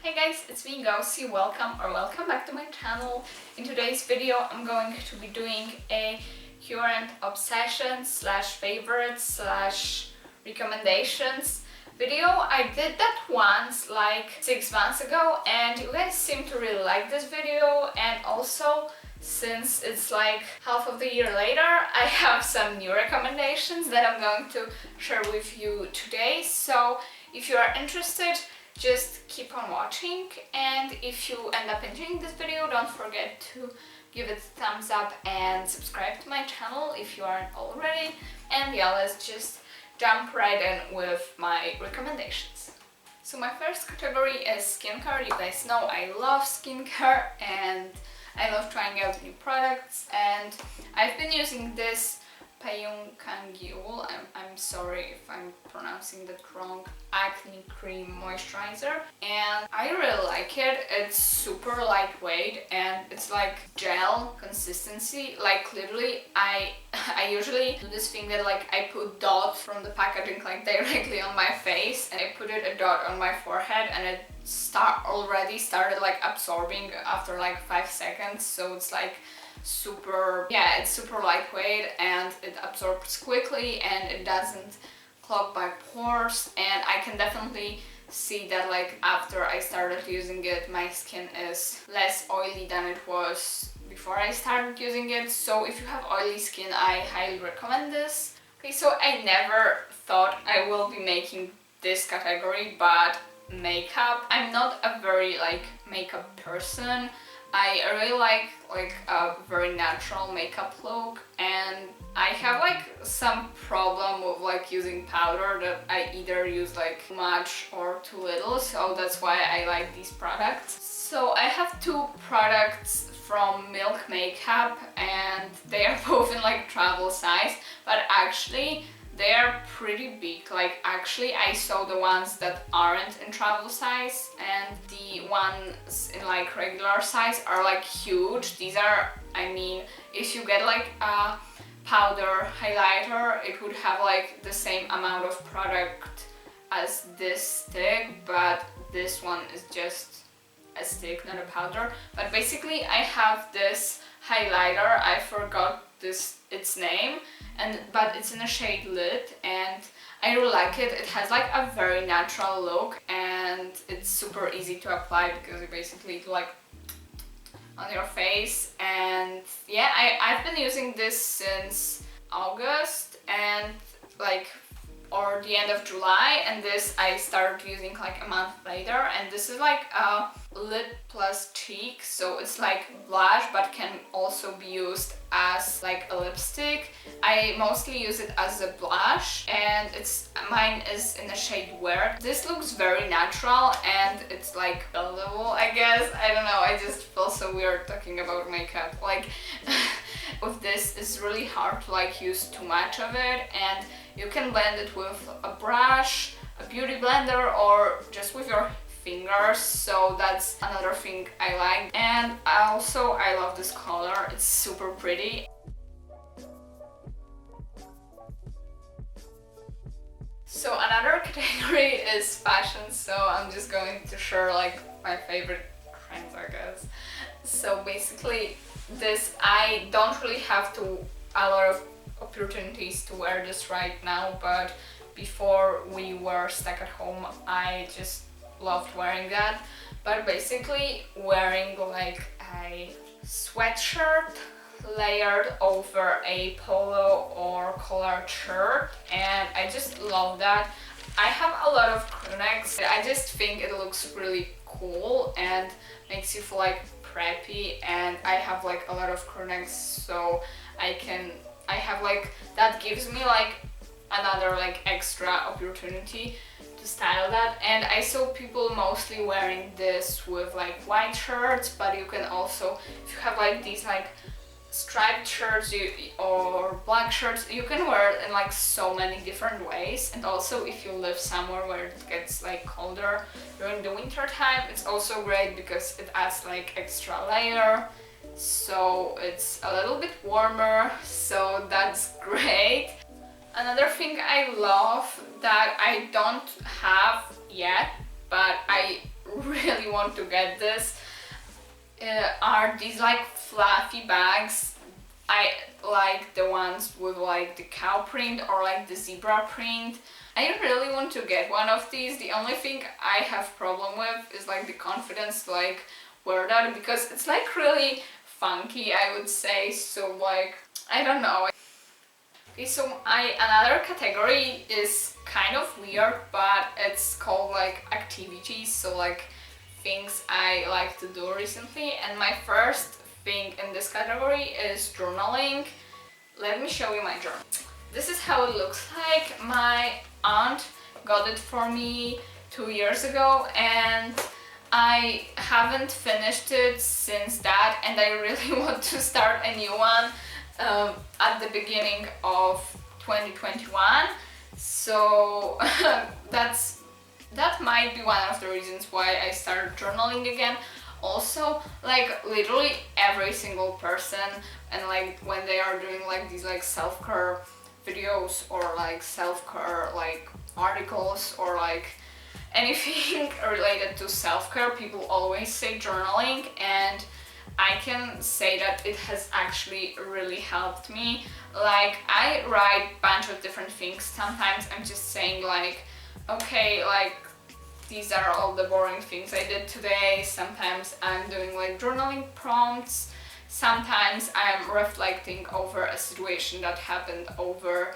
Hey guys, it's me Gosie. Welcome back to my channel. In today's video I'm going to be doing a current obsession slash favorites slash recommendations video. I did that once like 6 months ago and you guys seem to really like this video, and also since it's like half of the year later I have some new recommendations that I'm going to share with you today. So if you are interested, just keep on watching, and if you end up enjoying this video, don't forget to give it a thumbs up and subscribe to my channel if you aren't already. And yeah, let's just jump right in with my recommendations. So my first category is skincare. You guys know I love skincare and I love trying out new products, and I've been using this I'm sorry if I'm pronouncing that wrong, acne cream moisturizer, and I really like it. It's super lightweight and it's like gel consistency. Like literally I usually do this thing that like I put dot from the packaging like directly on my face, and I put it a dot on my forehead, and it already started like absorbing after like 5 seconds. So it's like it's super lightweight and it absorbs quickly and it doesn't clog my pores, and I can definitely see that like after I started using it my skin is less oily than it was before I started using it. So if you have oily skin, I highly recommend this. Okay, so I never thought I will be making this category, but makeup. I'm not a very like makeup person. I really like a very natural makeup look, and I have like some problem with like using powder that I either use like too much or too little, so that's why I like these products. So I have two products from Milk Makeup and they are both in like travel size, but actually they are pretty big. Like actually I saw the ones that aren't in travel size, and the ones in like regular size are like huge. These are, I mean, if you get like a powder highlighter, it would have like the same amount of product as this stick, but this one is just a stick, not a powder. But basically I have this highlighter, I forgot its name, but it's in a shade Lit, and I really like it. It has like a very natural look and it's super easy to apply because you basically do like on your face. And yeah, I've been using this since August and or the end of July, and this I started using like a month later, and this is like a lip plus cheek, so it's like blush but can also be used as like a lipstick. I mostly use it as a blush, and mine is in the shade Wear. This looks very natural and it's like buildable, I guess. I don't know, I just feel so weird talking about makeup. Like with this it's really hard to like use too much of it, and you can blend it with a brush, a beauty blender, or just with your fingers, so that's another thing I like. And I love this color, it's super pretty. So another category is fashion, so I'm just going to share like my favorite trends, I guess. So basically this, I don't really have a lot of opportunities to wear this right now, but before we were stuck at home I just loved wearing that. But basically wearing like a sweatshirt layered over a polo or collared shirt, and I just love that. I have a lot of crew necks. I just think it looks really cool and makes you feel like preppy, and I have like a lot of crew necks, so I have like, that gives me like another like extra opportunity to style that. And I saw people mostly wearing this with like white shirts, but you can also, if you have like these like striped shirts or black shirts, you can wear it in like so many different ways. And also if you live somewhere where it gets like colder during the winter time, it's also great because it adds like extra layer, so it's a little bit warmer, so that's great. Another thing I love that I don't have yet, but I really want want to get this are these like fluffy bags. I like the ones with like the cow print or like the zebra print. I really want to get one of these. The only thing I have problem with is like the confidence to like wear that, because it's like really funky, I would say. So like, I don't know. Okay, so another category is kind of weird, but it's called like activities, so like things I like to do recently. And my first thing in this category is journaling. Let me show you my journal. This is how it looks like. My aunt got it for me 2 years ago, and I haven't finished it since that, and I really want to start a new one at the beginning of 2021. So that might be one of the reasons why I started journaling again. Also, like literally every single person, and like when they are doing like these like self-care videos or like self-care like articles or like anything related to self-care, people always say journaling, and I can say that it has actually really helped me. Like, I write a bunch of different things. Sometimes I'm just saying like, okay, like these are all the boring things I did today. Sometimes I'm doing like journaling prompts. Sometimes I'm reflecting over a situation that happened over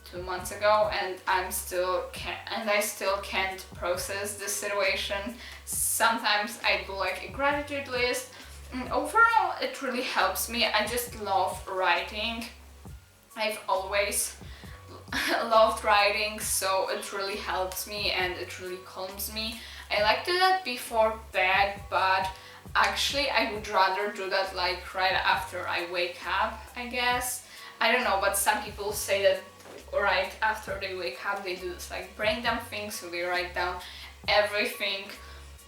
2 months ago, and I still can't process this situation. Sometimes I do like a gratitude list. And overall, it really helps me. I just love writing. I've always loved writing, so it really helps me and it really calms me. I like to do that before bed, but actually I would rather do that like right after I wake up, I guess. I don't know, but some people say that right after they wake up they do this like brain dump thing, so they write down everything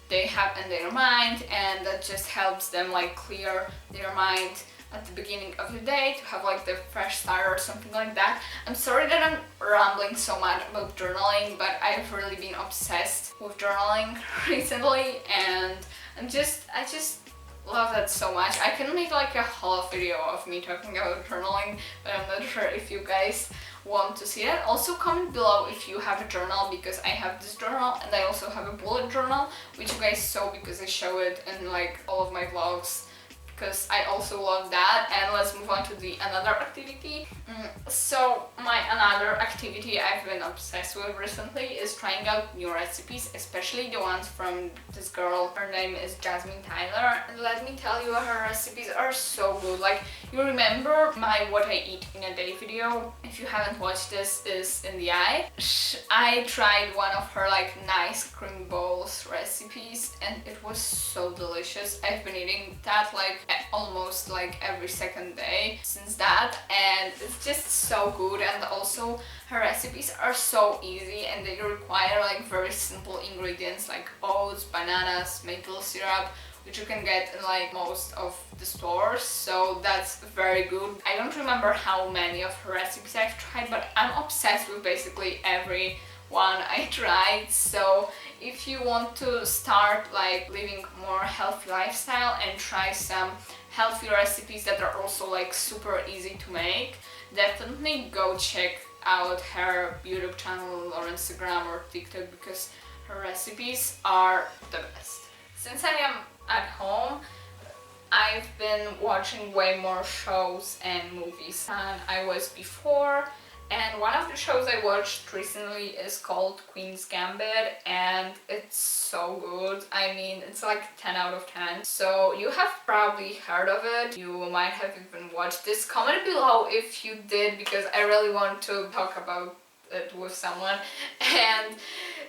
they have in their mind, and that just helps them like clear their mind at the beginning of the day to have like the fresh start or something like that. I'm sorry that I'm rambling so much about journaling, but I've really been obsessed with journaling recently, and I just love that so much. I can make like a whole video of me talking about journaling, but I'm not sure if you guys want to see that. Also comment below if you have a journal, because I have this journal and I also have a bullet journal, which you guys saw because I show it in like all of my vlogs, because I also love that. And let's move on to the another activity. So my another activity I've been obsessed with recently is trying out new recipes, especially the ones from this girl. Her name is Jasmine Tyler, and let me tell you, her recipes are so good. Like, you remember my what I eat in a day video? If you haven't watched this, is in the eye. I tried one of her like nice cream bowls recipes, and it was so delicious. I've been eating that like almost like every second day since that, and it's just so good. And also her recipes are so easy, and they require like very simple ingredients like oats, bananas, maple syrup, which you can get in like most of the stores, so that's very good. I don't remember how many of her recipes I've tried, but I'm obsessed with basically every one I tried. So if you want to start like living more healthy lifestyle and try some healthy recipes that are also like super easy to make, definitely go check out her YouTube channel or Instagram or TikTok, because her recipes are the best. Since I am at home, I've been watching way more shows and movies than I was before. And one of the shows I watched recently is called Queen's Gambit, and it's so good. I mean, it's like 10 out of 10. So you have probably heard of it. You might have even watched this. Comment below if you did, because I really want to talk about it with someone. And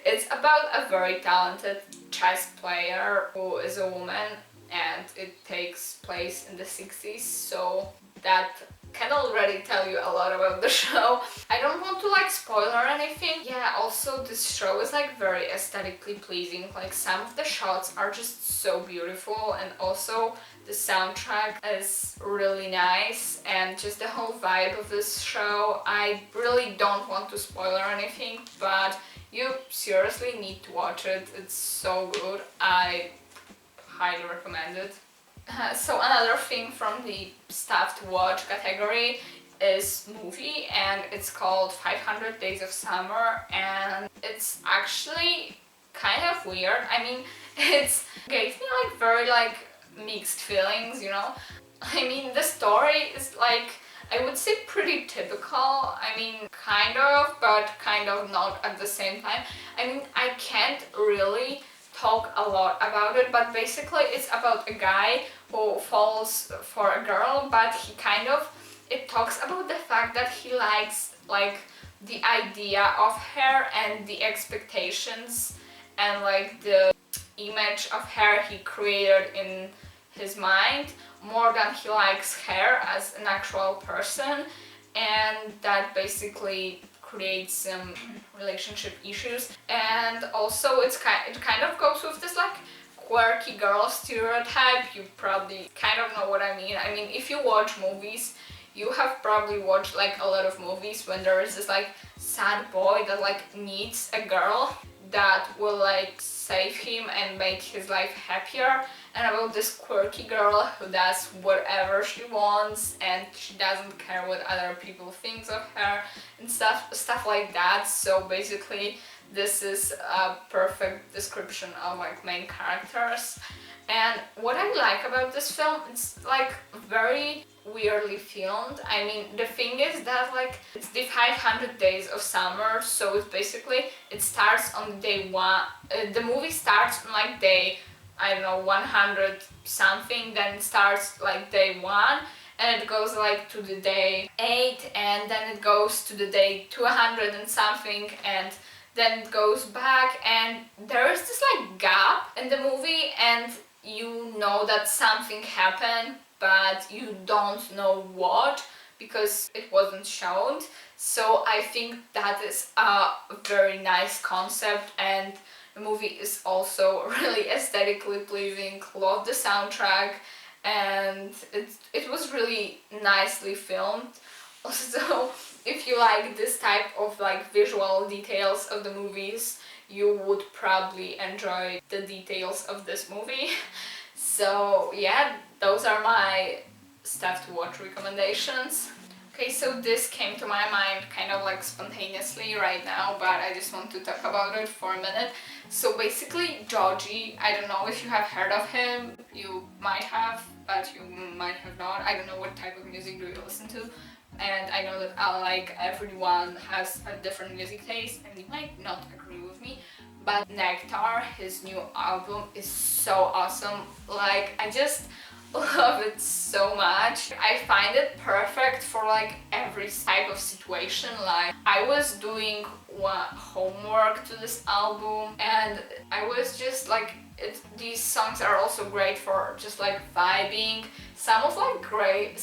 it's about a very talented chess player who is a woman, and it takes place in the 60s. So that can already tell you a lot about the show. I don't want to like spoil or anything. Yeah, also this show is like very aesthetically pleasing. Like, some of the shots are just so beautiful, and also the soundtrack is really nice, and just the whole vibe of this show. I really don't want to spoil or anything, but you seriously need to watch it. It's so good. I highly recommend it. So another thing from the stuff to watch category is movie, and it's called 500 Days of Summer, and it's actually kind of weird. I mean, it's gave me like very like mixed feelings, you know. I mean, the story is like, I would say pretty typical. I mean, kind of, but kind of not at the same time. I mean, I can't really talk a lot about it, but basically it's about a guy who falls for a girl, but he kind of, it talks about the fact that he likes like the idea of her and the expectations and like the image of her he created in his mind more than he likes her as an actual person, and that basically creates some relationship issues. And also it kind of goes with this like quirky girl stereotype. You probably kind of know what I mean. I mean, if you watch movies, you have probably watched like a lot of movies when there is this like sad boy that like needs a girl that will like save him and make his life happier, and about this quirky girl who does whatever she wants and she doesn't care what other people think of her and stuff like that. So basically this is a perfect description of like main characters. And what I like about this film, it's like very weirdly filmed. I mean, the thing is that like it's the 500 Days of Summer, so it's basically, it starts on day one, the movie starts on like day, I don't know, 100 something, then it starts like day 1 and it goes like to the day 8, and then it goes to the day 200 and something, and then it goes back, and there is this like gap in the movie, and you know that something happened, but you don't know what because it wasn't shown. So I think that is a very nice concept, and the movie is also really aesthetically pleasing. Love the soundtrack, and it was really nicely filmed. Also, if you like this type of like visual details of the movies, you would probably enjoy the details of this movie. So yeah, those are my stuff to watch recommendations. Okay, so this came to my mind kind of like spontaneously right now, but I just want to talk about it for a minute. So basically, Georgie, I don't know if you have heard of him, you might have, but you might have not. I don't know what type of music do you listen to, and I know that like everyone has a different music taste and you might not agree with me, but Nectar, his new album, is so awesome. Like, I just love it so much. I find it perfect for like every type of situation. Like, I was doing homework to this album, and I was just like, these songs are also great for just like vibing. Some are great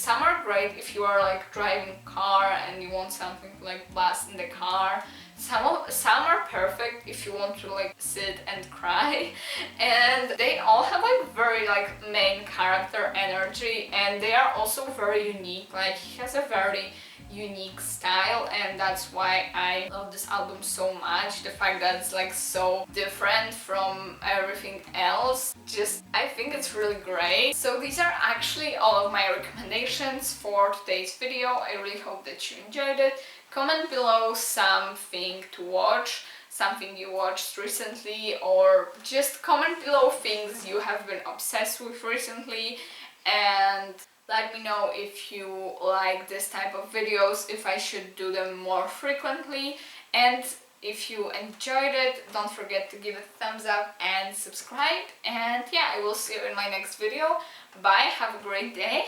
if you are like driving a car and you want something to like blast in the car. Some are perfect if you want to like sit and cry, and they all have like very like main character energy, and they are also very unique. Like, he has a very unique style, and that's why I love this album so much. The fact that it's like so different from everything else, just I think it's really great. So these are actually all of my recommendations for today's video. I really hope that you enjoyed it. Comment below something to watch, something you watched recently, or just comment below things you have been obsessed with recently, and let me know if you like this type of videos, if I should do them more frequently, and if you enjoyed it, don't forget to give it a thumbs up and subscribe. And yeah, I will see you in my next video. Bye, have a great day.